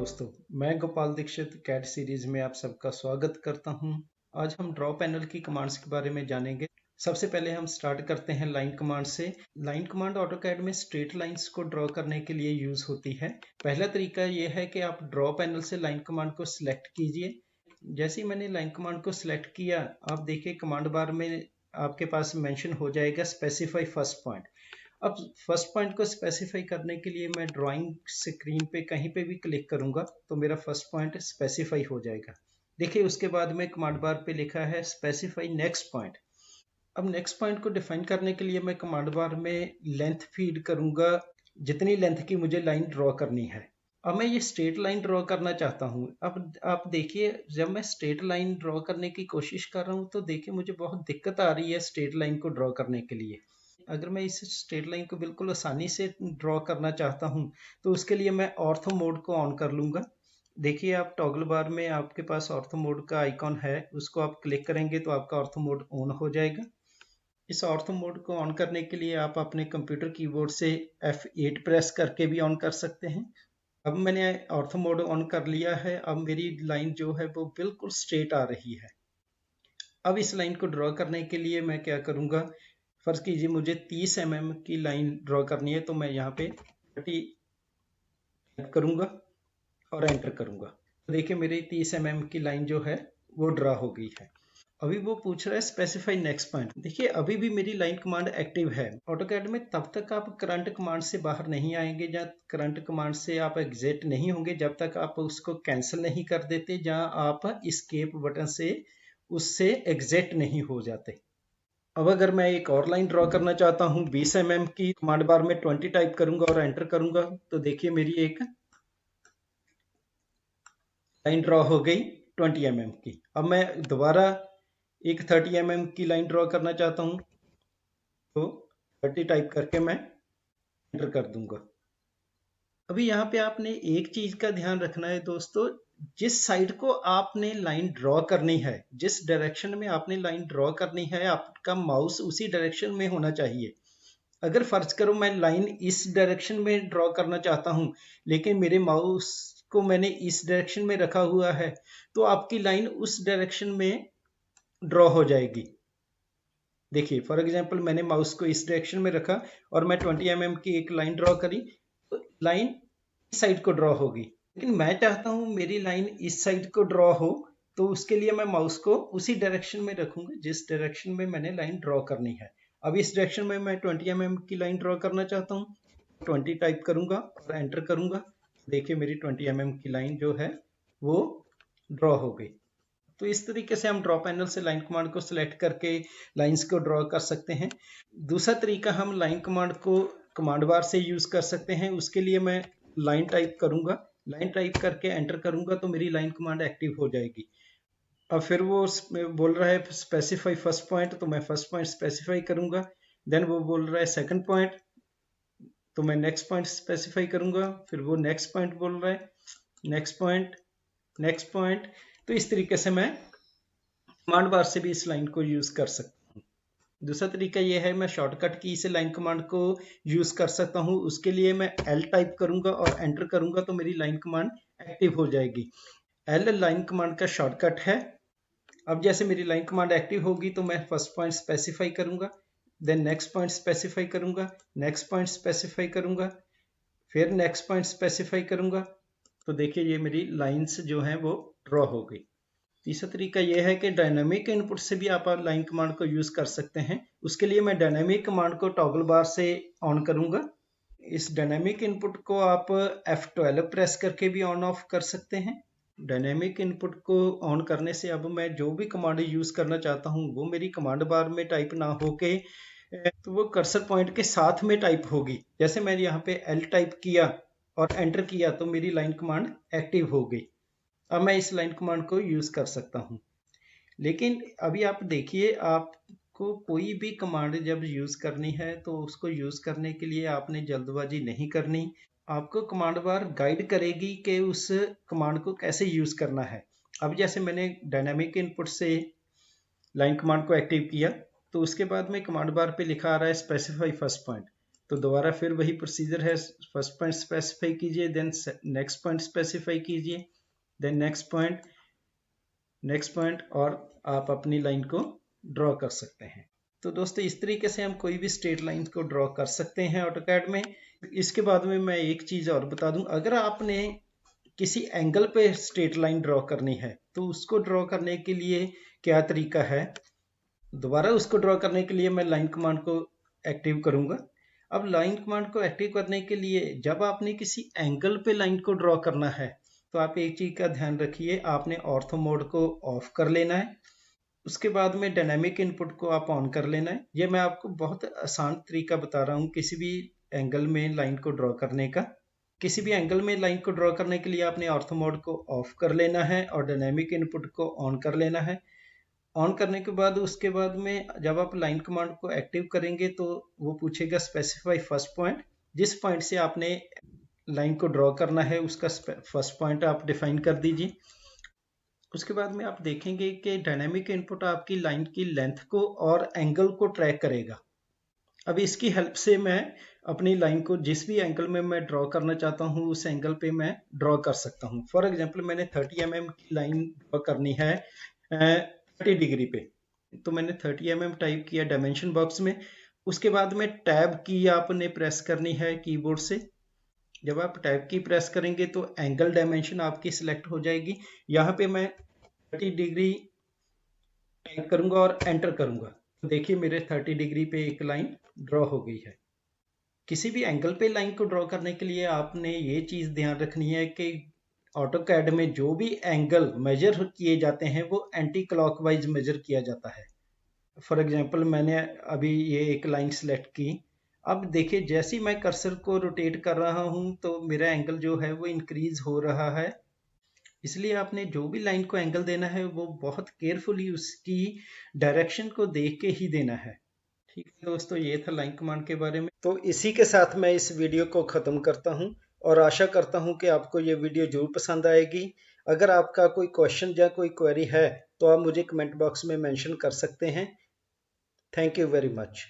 दोस्तों, मैं Gopal Dixit cat series में आप सबका स्वागत करता हूं। आज हम ड्रॉ पैनल की कमांड्स के बारे में जानेंगे। सबसे पहले हम स्टार्ट करते हैं लाइन कमांड से। लाइन कमांड ऑटोकैड में स्ट्रेट लाइंस को ड्रॉ करने के लिए यूज होती है। पहला तरीका यह है कि आप ड्रॉ पैनल से लाइन कमांड को सिलेक्ट कीजिए। जैसे ही मैंने लाइन कमांड को सिलेक्ट किया, आप देखिए कमांड बार में आपके पास मेंशन हो जाएगा स्पेसिफाई फर्स्ट पॉइंट। अब फर्स्ट पॉइंट को स्पेसिफाई करने के लिए मैं ड्राइंग स्क्रीन पे कहीं पे भी क्लिक करूंगा तो मेरा फर्स्ट पॉइंट स्पेसिफाई हो जाएगा। देखिए उसके बाद में कमांड बार पे लिखा है स्पेसिफाई नेक्स्ट पॉइंट। अब नेक्स्ट पॉइंट को डिफाइन करने के लिए मैं कमांड बार में लेंथ फीड करूंगा, जितनी लेंथ की मुझे लाइन ड्रॉ करनी है। अब मैं ये स्ट्रेट लाइन ड्रॉ करना चाहता हूँ। अब आप देखिए, जब मैं स्ट्रेट लाइन ड्रॉ करने की कोशिश कर रहा हूँ तो देखिए मुझे बहुत दिक्कत आ रही है स्ट्रेट लाइन को ड्रॉ करने के लिए। अगर मैं इस स्ट्रेट लाइन को बिल्कुल आसानी से ड्रॉ करना चाहता हूं तो उसके लिए मैं ऑर्थो मोड को ऑन कर लूंगा। देखिए आप टॉगल बार में आपके पास ऑर्थो मोड का आइकॉन है, उसको आप क्लिक करेंगे तो आपका ऑर्थो मोड ऑन हो जाएगा। इस ऑर्थो मोड को ऑन करने के लिए आप अपने कंप्यूटर कीबोर्ड से F8 प्रेस करके भी ऑन कर सकते हैं। अब मैंने ऑर्थो मोड ऑन कर लिया है। अब मेरी लाइन जो है वो बिल्कुल स्ट्रेट आ रही है। अब इस लाइन को ड्रॉ करने के लिए मैं क्या करूंगा, फर्ज कीजिए मुझे 30 mm की लाइन ड्रॉ करनी है तो मैं यहाँ पे 30 टाइप करूंगा और एंटर करूंगा। तो देखिए मेरी 30 mm की लाइन जो है वो ड्रॉ हो गई है। अभी वो पूछ रहा है स्पेसिफाई नेक्स्ट पॉइंट। देखिए अभी भी मेरी लाइन कमांड एक्टिव है। ऑटोकैड में तब तक आप करंट कमांड से बाहर नहीं आएंगे, या करंट कमांड से आप एग्जिट नहीं होंगे जब तक आप उसको कैंसिल नहीं कर देते, जहां आप एस्केप बटन से उससे एग्जिट नहीं हो जाते। अब अगर मैं एक और लाइन ड्रॉ करना चाहता हूं 20 mm की, कमांड बार में 20 टाइप करूंगा और एंटर करूंगा तो देखिए मेरी एक लाइन ड्रॉ हो गई 20 mm की। अब मैं दोबारा एक 30 mm की लाइन ड्रॉ करना चाहता हूं तो 30 टाइप करके मैं एंटर कर दूंगा। अभी यहाँ पे आपने एक चीज का ध्यान रखना है दोस्तों, जिस साइड को आपने लाइन ड्रॉ करनी है, जिस डायरेक्शन में आपने लाइन ड्रॉ करनी है, आपका माउस उसी डायरेक्शन में होना चाहिए। अगर फर्ज करो मैं लाइन इस डायरेक्शन में ड्रॉ करना चाहता हूं लेकिन मेरे माउस को मैंने इस डायरेक्शन में रखा हुआ है तो आपकी लाइन उस डायरेक्शन में ड्रॉ हो जाएगी। देखिए फॉर एग्जांपल मैंने माउस को इस डायरेक्शन में रखा और मैं 20 mm की एक लाइन ड्रॉ करी तो लाइन इस साइड को ड्रॉ होगी। लेकिन मैं चाहता हूं मेरी लाइन इस साइड को ड्रॉ हो, तो उसके लिए मैं माउस को उसी डायरेक्शन में रखूंगा जिस डायरेक्शन में मैंने लाइन ड्रॉ करनी है। अब इस डायरेक्शन में मैं 20 mm की लाइन ड्रॉ करना चाहता हूँ, 20 टाइप करूंगा और एंटर करूंगा। देखिए मेरी 20 mm की लाइन जो है वो ड्रॉ हो गई। तो इस तरीके से हम ड्रॉ पैनल से लाइन कमांड को सिलेक्ट करके लाइंस को ड्रॉ कर सकते हैं। दूसरा तरीका, हम लाइन कमांड को कमांड बार से यूज कर सकते हैं। उसके लिए मैं लाइन टाइप करूंगा, लाइन टाइप करके एंटर करूंगा तो मेरी लाइन कमांड एक्टिव हो जाएगी। अब फिर वो बोल रहा है स्पेसिफाई फर्स्ट पॉइंट, तो मैं फर्स्ट पॉइंट स्पेसिफाई करूंगा। देन वो बोल रहा है सेकंड पॉइंट, तो मैं नेक्स्ट पॉइंट स्पेसिफाई करूंगा। फिर वो नेक्स्ट पॉइंट बोल रहा है, नेक्स्ट पॉइंट, नेक्स्ट पॉइंट। तो इस तरीके से मैं कमांड बार से भी इस लाइन को यूज कर सकता हूँ। दूसरा तरीका यह है, मैं शॉर्टकट की से लाइन कमांड को यूज कर सकता हूँ। उसके लिए मैं एल टाइप करूंगा और एंटर करूंगा तो मेरी लाइन कमांड एक्टिव हो जाएगी। एल लाइन कमांड का शॉर्टकट है। अब जैसे मेरी लाइन कमांड एक्टिव होगी तो मैं फर्स्ट पॉइंट स्पेसिफाई करूंगा, देन नेक्स्ट पॉइंट स्पेसिफाई करूंगा, नेक्स्ट पॉइंट स्पेसिफाई करूंगा, फिर नेक्स्ट पॉइंट स्पेसिफाई करूंगा। तो देखिए ये मेरी लाइंस जो हैं वो ड्रॉ हो गई। तीसरा तरीका यह है कि डायनामिक इनपुट से भी आप लाइन कमांड को यूज कर सकते हैं। उसके लिए मैं डायनामिक कमांड को टॉगल बार से ऑन करूंगा। इस डायनामिक इनपुट को आप F12 प्रेस करके भी ऑन ऑफ कर सकते हैं। डायनामिक इनपुट को ऑन करने से अब मैं जो भी कमांड यूज करना चाहता हूं वो मेरी कमांड बार में टाइप ना होके तो वो कर्सर पॉइंट के साथ में टाइप होगी। जैसे मैंने यहाँ पे L टाइप किया और एंटर किया तो मेरी लाइन कमांड एक्टिव हो गई। अब मैं इस लाइन कमांड को यूज कर सकता हूं। लेकिन अभी आप देखिए, आपको कोई भी कमांड जब यूज करनी है तो उसको यूज करने के लिए आपने जल्दबाजी नहीं करनी। आपको कमांड बार गाइड करेगी कि उस कमांड को कैसे यूज करना है। अब जैसे मैंने डायनामिक इनपुट से लाइन कमांड को एक्टिव किया तो उसके बाद में कमांड बार पे लिखा आ रहा है स्पेसिफाई फर्स्ट पॉइंट। तो दोबारा फिर वही प्रोसीजर है, फर्स्ट पॉइंट स्पेसिफाई कीजिए, देन नेक्स्ट पॉइंट स्पेसिफाई कीजिए, देन नेक्स्ट पॉइंट, और आप अपनी लाइन को ड्रॉ कर सकते हैं। तो दोस्तों इस तरीके से हम कोई भी स्ट्रेट लाइन को ड्रॉ कर सकते हैं ऑटोकैड में। इसके बाद में मैं एक चीज़ और बता दूं, अगर आपने किसी एंगल पे स्ट्रेट लाइन ड्रॉ करनी है तो उसको ड्रॉ करने के लिए क्या तरीका है। दोबारा उसको ड्रॉ करने के लिए मैं लाइन कमांड को एक्टिव करूंगा। अब लाइन कमांड को एक्टिव करने के लिए जब आपने किसी एंगल पे लाइन को ड्रॉ करना है तो आप एक चीज का ध्यान रखिए, आपने ऑर्थो मोड को ऑफ कर लेना है। उसके बाद में डायनामिक इनपुट को आप ऑन कर लेना है। ये मैं आपको बहुत आसान तरीका बता रहा हूँ किसी भी एंगल में लाइन को ड्रॉ करने का। किसी भी एंगल में लाइन को ड्रॉ करने के लिए आपने ऑर्थो मोड को ऑफ कर लेना है और डायनामिक इनपुट को ऑन कर लेना है। ऑन करने के बाद उसके बाद में जब आप लाइन कमांड को एक्टिव करेंगे तो वो पूछेगा स्पेसिफाई फर्स्ट पॉइंट। जिस पॉइंट से आपने लाइन को ड्रॉ करना है उसका फर्स्ट पॉइंट आप डिफाइन कर दीजिए। उसके बाद में आप देखेंगे कि डायनामिक इनपुट आपकी लाइन की लेंथ को और एंगल को ट्रैक करेगा। अब इसकी हेल्प से मैं अपनी लाइन को जिस भी एंगल में मैं ड्रॉ करना चाहता हूँ उस एंगल पे मैं ड्रॉ कर सकता हूँ। फॉर एग्जांपल मैंने 30 mm की लाइन ड्रॉ करनी है 30 डिग्री पे, तो मैंने 30 mm टाइप किया डायमेंशन बॉक्स में। उसके बाद में टैब की आपने प्रेस करनी है कीबोर्ड से। जब आप टैब की प्रेस करेंगे तो एंगल डायमेंशन आपकी सिलेक्ट हो जाएगी। यहाँ पे मैं 30 डिग्री टाइप करूंगा और एंटर करूंगा, तो देखिए मेरे 30 डिग्री पे एक लाइन ड्रॉ हो गई है। किसी भी एंगल पे लाइन को ड्रॉ करने के लिए आपने ये चीज ध्यान रखनी है कि ऑटोकैड में जो भी एंगल मेजर किए जाते हैं वो एंटी क्लॉकवाइज मेजर किया जाता है। फॉर एग्जांपल मैंने अभी ये एक लाइन सेलेक्ट की। अब देखिए जैसे ही मैं कर्सर को रोटेट कर रहा हूं तो मेरा एंगल जो है वो इंक्रीज हो रहा है। इसलिए आपने जो भी लाइन को एंगल देना है वो बहुत केयरफुली उसकी डायरेक्शन को देख के ही देना है। ठीक है दोस्तों, ये था लाइन कमांड के बारे में। तो इसी के साथ मैं इस वीडियो को ख़त्म करता हूं और आशा करता हूं कि आपको ये वीडियो जरूर पसंद आएगी। अगर आपका कोई क्वेश्चन या कोई क्वेरी है तो आप मुझे कमेंट बॉक्स में मेंशन कर सकते हैं। Thank you very much.